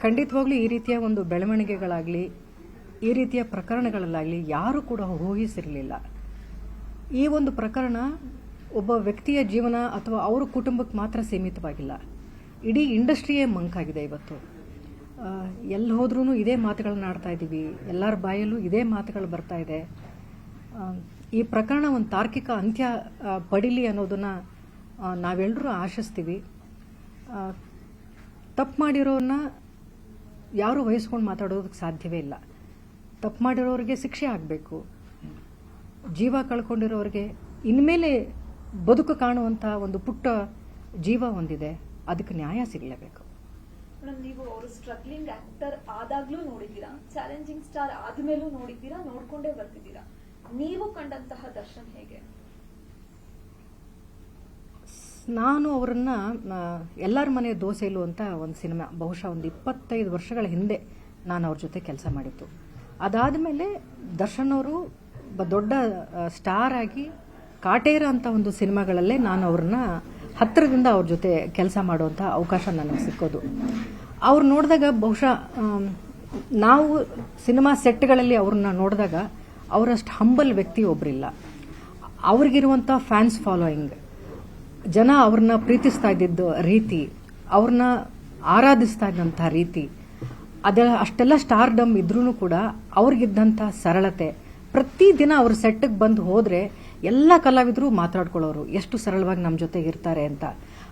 ಖಂಡಿತವಾಗ್ಲೂ ಈ ರೀತಿಯ ಒಂದು ಬೆಳವಣಿಗೆಗಳಾಗಲಿ ಈ ರೀತಿಯ ಪ್ರಕರಣಗಳಲ್ಲಾಗಲಿ ಯಾರೂ ಕೂಡ ಊಹಿಸಿರಲಿಲ್ಲ. ಈ ಒಂದು ಪ್ರಕರಣ ಒಬ್ಬ ವ್ಯಕ್ತಿಯ ಜೀವನ ಅಥವಾ ಅವರ ಕುಟುಂಬಕ್ಕೆ ಮಾತ್ರ ಸೀಮಿತವಾಗಿಲ್ಲ, ಇಡೀ ಇಂಡಸ್ಟ್ರಿಯೇ ಮಂಕಾಗಿದೆ. ಇವತ್ತು ಎಲ್ಲಿ ಹೋದ್ರೂ ಇದೇ ಮಾತುಗಳನ್ನ ಆಡ್ತಾ ಇದ್ದೀವಿ, ಎಲ್ಲರ ಬಾಯಲ್ಲೂ ಇದೇ ಮಾತುಗಳು ಬರ್ತಾ ಇದೆ. ಈ ಪ್ರಕರಣ ಒಂದು ತಾರ್ಕಿಕ ಅಂತ್ಯ ಪಡೀಲಿ ಅನ್ನೋದನ್ನು ನಾವೆಲ್ಲರೂ ಆಶಿಸ್ತೀವಿ. ತಪ್ಪು ಮಾಡಿರೋನ್ನ ಯಾರೂ ವಹಿಸ್ಕೊಂಡು ಮಾತಾಡೋದಕ್ಕೆ ಸಾಧ್ಯವೇ ಇಲ್ಲ. ತಪ್ಪು ಮಾಡಿರೋರಿಗೆ ಶಿಕ್ಷೆ ಆಗಬೇಕು. ಜೀವ ಕಳ್ಕೊಂಡಿರೋರಿಗೆ ಇನ್ಮೇಲೆ ಬದುಕು ಕಾಣುವಂಥ ಒಂದು ಪುಟ್ಟ ಜೀವ ಹೊಂದಿದೆ, ಅದಕ್ಕೆ ನ್ಯಾಯ ಸಿಗಲೇಬೇಕು. ಮೇಡಮ್, ನೀವು ಅವರು ಸ್ಟ್ರಗ್ಲಿಂಗ್ ಆಕ್ಟರ್ ಆದಾಗ್ಲೂ ನೋಡಿದ್ದೀರಾ, ಚಾಲೆಂಜಿಂಗ್ ಸ್ಟಾರ್ ಆದ್ಮೇಲೂ ನೋಡಿದ್ದೀರಾ, ನೋಡ್ಕೊಂಡೇ ಬರ್ತಿದ್ದೀರಾ. ನೀವು ಕಂಡಂತಹ ದರ್ಶನ್ ಹೇಗೆ? ನಾನು ಅವರನ್ನ ಎಲ್ಲರ ಮನೆ ದೋಸೆಲು ಅಂತ ಒಂದು ಸಿನಿಮಾ ಬಹುಶಃ ಒಂದು 25 ವರ್ಷಗಳ ಹಿಂದೆ ನಾನು ಅವ್ರ ಜೊತೆ ಕೆಲಸ ಮಾಡಿತ್ತು. ಅದಾದಮೇಲೆ ದರ್ಶನ್ ಅವರು ದೊಡ್ಡ ಸ್ಟಾರ್ ಆಗಿ ಕಾಟೇರ ಅಂತ ಒಂದು ಸಿನಿಮಾಗಳಲ್ಲೇ ನಾನು ಅವ್ರನ್ನ ಹತ್ತಿರದಿಂದ ಅವ್ರ ಜೊತೆ ಕೆಲಸ ಮಾಡುವಂಥ ಅವಕಾಶ ನನಗೆ ಸಿಕ್ಕೋದು. ಅವ್ರು ನೋಡಿದಾಗ ಬಹುಶಃ ನಾವು ಸಿನಿಮಾ ಸೆಟ್ಗಳಲ್ಲಿ ಅವ್ರನ್ನ ನೋಡಿದಾಗ ಅವರಷ್ಟು ಹಂಬಲ್ ವ್ಯಕ್ತಿ ಒಬ್ಬರಿಲ್ಲ. ಅವ್ರಿಗಿರುವಂಥ ಫ್ಯಾನ್ಸ್ ಫಾಲೋಯಿಂಗ್, ಜನ ಅವ್ರನ್ನ ಪ್ರೀತಿಸ್ತಾ ಇದ್ದಿದ್ದು ರೀತಿ, ಅವ್ರನ್ನ ಆರಾಧಿಸ್ತಾ ಇದ್ದಂಥ ರೀತಿ, ಅಷ್ಟೆಲ್ಲ ಸ್ಟಾರ್ಡಮ್ ಇದ್ರೂ ಕೂಡ ಅವ್ರಿಗಿದ್ದಂಥ ಸರಳತೆ, ಪ್ರತಿದಿನ ಅವ್ರ ಸೆಟ್ಟಿಗೆ ಬಂದು ಹೋದರೆ ಎಲ್ಲ ಕಲಾವಿದರು ಮಾತಾಡ್ಕೊಳ್ಳೋರು, ಎಷ್ಟು ಸರಳವಾಗಿ ನಮ್ಮ ಜೊತೆಗೆ ಇರ್ತಾರೆ ಅಂತ.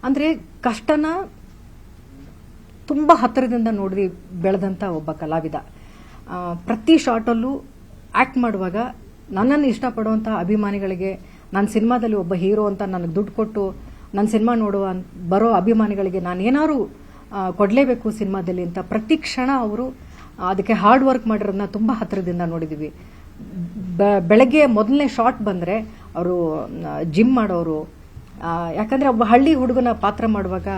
ಅಂದರೆ ಕಷ್ಟನ ತುಂಬ ಹತ್ತಿರದಿಂದ ನೋಡಿ ಬೆಳೆದಂಥ ಒಬ್ಬ ಕಲಾವಿದ. ಪ್ರತಿ ಶಾಟಲ್ಲೂ ಆ್ಯಕ್ಟ್ ಮಾಡುವಾಗ ನನ್ನನ್ನು ಇಷ್ಟಪಡುವಂಥ ಅಭಿಮಾನಿಗಳಿಗೆ, ನನ್ನ ಸಿನಿಮಾದಲ್ಲಿ ಒಬ್ಬ ಹೀರೋ ಅಂತ ನನಗೆ ದುಡ್ಡು ಕೊಟ್ಟು ನನ್ನ ಸಿನಿಮಾ ಬರೋ ಅಭಿಮಾನಿಗಳಿಗೆ ನಾನು ಏನಾದ್ರು ಕೊಡಲೇಬೇಕು ಸಿನಿಮಾದಲ್ಲಿ ಅಂತ ಪ್ರತಿ ಕ್ಷಣ ಅವರು ಅದಕ್ಕೆ ಹಾರ್ಡ್ ವರ್ಕ್ ಮಾಡಿರೋದನ್ನ ತುಂಬ ಹತ್ತಿರದಿಂದ ನೋಡಿದ್ದೀವಿ. ಬೆಳಗ್ಗೆ ಮೊದಲನೇ ಶಾಟ್ ಬಂದರೆ ಅವರು ಜಿಮ್ ಮಾಡೋರು. ಯಾಕಂದರೆ ಒಬ್ಬ ಹಳ್ಳಿ ಹುಡುಗನ ಪಾತ್ರ ಮಾಡುವಾಗ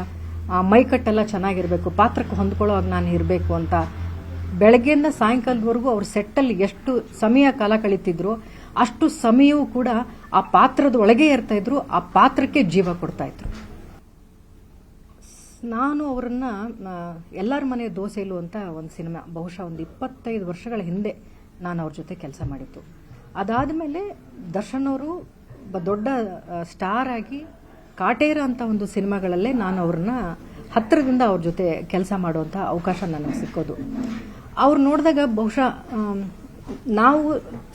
ಮೈಕಟ್ಟೆಲ್ಲ ಚೆನ್ನಾಗಿರಬೇಕು, ಪಾತ್ರಕ್ಕೆ ಹೊಂದ್ಕೊಳ್ಳೋ ನಾನು ಇರಬೇಕು ಅಂತ ಬೆಳಗ್ಗೆಯಿಂದ ಸಾಯಂಕಾಲದವರೆಗೂ ಅವ್ರ ಸೆಟ್ಟಲ್ಲಿ ಎಷ್ಟು ಸಮಯ ಕಾಲ ಕಳೀತಿದ್ರು ಅಷ್ಟು ಸಮಯವೂ ಕೂಡ ಆ ಪಾತ್ರದ ಒಳಗೆ ಇರ್ತಾ ಇದ್ರು, ಆ ಪಾತ್ರಕ್ಕೆ ಜೀವ ಕೊಡ್ತಾ ಇದ್ರು. ನಾನು ಅವರನ್ನ ಎಲ್ಲರ ಮನೆ ದೋಸೆಲು ಅಂತ ಒಂದು ಸಿನಿಮಾ ಬಹುಶಃ ಒಂದು 25 ವರ್ಷಗಳ ಹಿಂದೆ ನಾನು ಅವ್ರ ಜೊತೆ ಕೆಲಸ ಮಾಡಿತ್ತು. ಅದಾದಮೇಲೆ ದರ್ಶನ್ ಅವರು ದೊಡ್ಡ ಸ್ಟಾರ್ ಆಗಿ ಕಾಟೇರ ಅಂತ ಒಂದು ಸಿನಿಮಾಗಳಲ್ಲೇ ನಾನು ಅವ್ರನ್ನ ಹತ್ತಿರದಿಂದ ಅವ್ರ ಜೊತೆ ಕೆಲಸ ಮಾಡುವಂಥ ಅವಕಾಶ ನನಗೆ ಸಿಕ್ಕೋದು. ಅವ್ರು ನೋಡಿದಾಗ ಬಹುಶಃ ನಾವು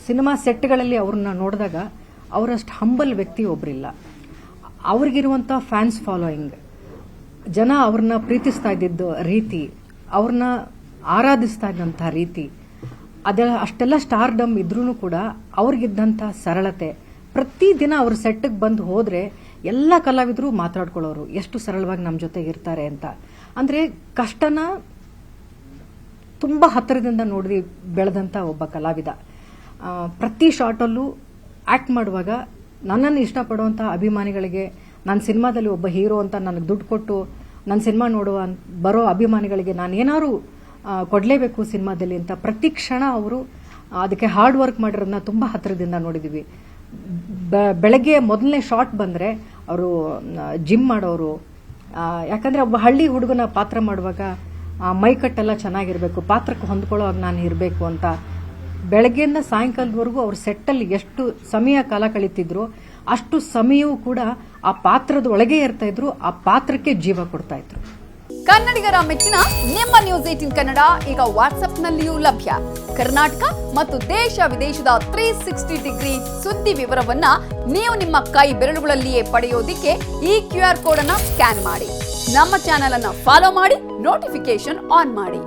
ಸಿನಿಮಾ ಸೆಟ್ಗಳಲ್ಲಿ ಅವ್ರನ್ನ ನೋಡಿದಾಗ ಅವರಷ್ಟು ಹಂಬಲ್ ವ್ಯಕ್ತಿ ಒಬ್ಬರಿಲ್ಲ. ಅವ್ರಿಗಿರುವಂಥ ಫ್ಯಾನ್ಸ್ ಫಾಲೋಯಿಂಗ್, ಜನ ಅವ್ರನ್ನ ಪ್ರೀತಿಸ್ತಾ ಇದ್ದಿದ್ದು ರೀತಿ, ಅವ್ರನ್ನ ಆರಾಧಿಸ್ತಾ ಇದ್ದಂಥ ರೀತಿ, ಅಷ್ಟೆಲ್ಲ ಸ್ಟಾರ್ಡಮ್ ಇದ್ರೂ ಕೂಡ ಅವ್ರಿಗಿದ್ದಂಥ ಸರಳತೆ, ಪ್ರತಿದಿನ ಅವ್ರ ಸೆಟ್ಟಿಗೆ ಬಂದು ಹೋದರೆ ಎಲ್ಲ ಕಲಾವಿದರು ಮಾತಾಡ್ಕೊಳ್ಳೋರು, ಎಷ್ಟು ಸರಳವಾಗಿ ನಮ್ಮ ಜೊತೆಗೆ ಇರ್ತಾರೆ ಅಂತ. ಅಂದರೆ ಕಷ್ಟನ ತುಂಬ ಹತ್ತಿರದಿಂದ ನೋಡಿ ಬೆಳೆದಂಥ ಒಬ್ಬ ಕಲಾವಿದ. ಪ್ರತಿ ಶಾಟಲ್ಲೂ ಆ್ಯಕ್ಟ್ ಮಾಡುವಾಗ ನನ್ನನ್ನು ಇಷ್ಟಪಡುವಂಥ ಅಭಿಮಾನಿಗಳಿಗೆ, ನನ್ನ ಸಿನಿಮಾದಲ್ಲಿ ಒಬ್ಬ ಹೀರೋ ಅಂತ ನನಗೆ ದುಡ್ಡು ಕೊಟ್ಟು ನನ್ನ ಸಿನಿಮಾ ಬರೋ ಅಭಿಮಾನಿಗಳಿಗೆ ನಾನು ಏನಾದ್ರು ಕೊಡಲೇಬೇಕು ಸಿನಿಮಾದಲ್ಲಿ ಅಂತ ಪ್ರತಿ ಕ್ಷಣ ಅವರು ಅದಕ್ಕೆ ಹಾರ್ಡ್ ವರ್ಕ್ ಮಾಡಿರೋದನ್ನ ತುಂಬ ಹತ್ತಿರದಿಂದ ನೋಡಿದ್ದೀವಿ. ಬೆಳಗ್ಗೆ ಮೊದಲನೇ ಶಾಟ್ ಬಂದರೆ ಅವರು ಜಿಮ್ ಮಾಡೋರು. ಯಾಕಂದರೆ ಒಬ್ಬ ಹಳ್ಳಿ ಹುಡುಗನ ಪಾತ್ರ ಮಾಡುವಾಗ ಮೈಕಟ್ಟೆಲ್ಲ ಚೆನ್ನಾಗಿರಬೇಕು, ಪಾತ್ರಕ್ಕೆ ಹೊಂದ್ಕೊಳ್ಳೋ ನಾನು ಇರಬೇಕು ಅಂತ ಬೆಳಗ್ಗೆಯಿಂದ ಸಾಯಂಕಾಲದವರೆಗೂ ಅವ್ರ ಸೆಟ್ಟಲ್ಲಿ ಎಷ್ಟು ಸಮಯ ಕಾಲ ಕಳೀತಿದ್ರು ಅಷ್ಟು ಸಮಯವೂ ಕೂಡ ಆ ಪಾತ್ರದ ಒಳಗೆ ಇರ್ತಾ ಇದ್ರು, ಆ ಪಾತ್ರಕ್ಕೆ ಜೀವ ಕೊಡ್ತಾ ಇದ್ರು. ಕನ್ನಡಿಗರ ಮೆಚ್ಚಿನ ನಿಮ್ಮ ನ್ಯೂಸ್ 18 ಕನ್ನಡ ಈಗ ವಾಟ್ಸ್ಆಪ್ನಲ್ಲಿಯೂ ಲಭ್ಯ. ಕರ್ನಾಟಕ ಮತ್ತು ದೇಶ ವಿದೇಶದ 360 ಡಿಗ್ರಿ ಸುದ್ದಿ ವಿವರವನ್ನ ನೀವು ನಿಮ್ಮ ಕೈ ಬೆರಳುಗಳಲ್ಲಿಯೇ ಪಡೆಯೋದಿಕ್ಕೆ ಈ QR ಕೋಡ್ ಅನ್ನ ಸ್ಕ್ಯಾನ್ ಮಾಡಿ. ನಮ್ಮ ಚಾನೆಲ್ ಅನ್ನ ಫಾಲೋ ಮಾಡಿ, ನೋಟಿಫಿಕೇಶನ್ ಆನ್ ಮಾಡಿ.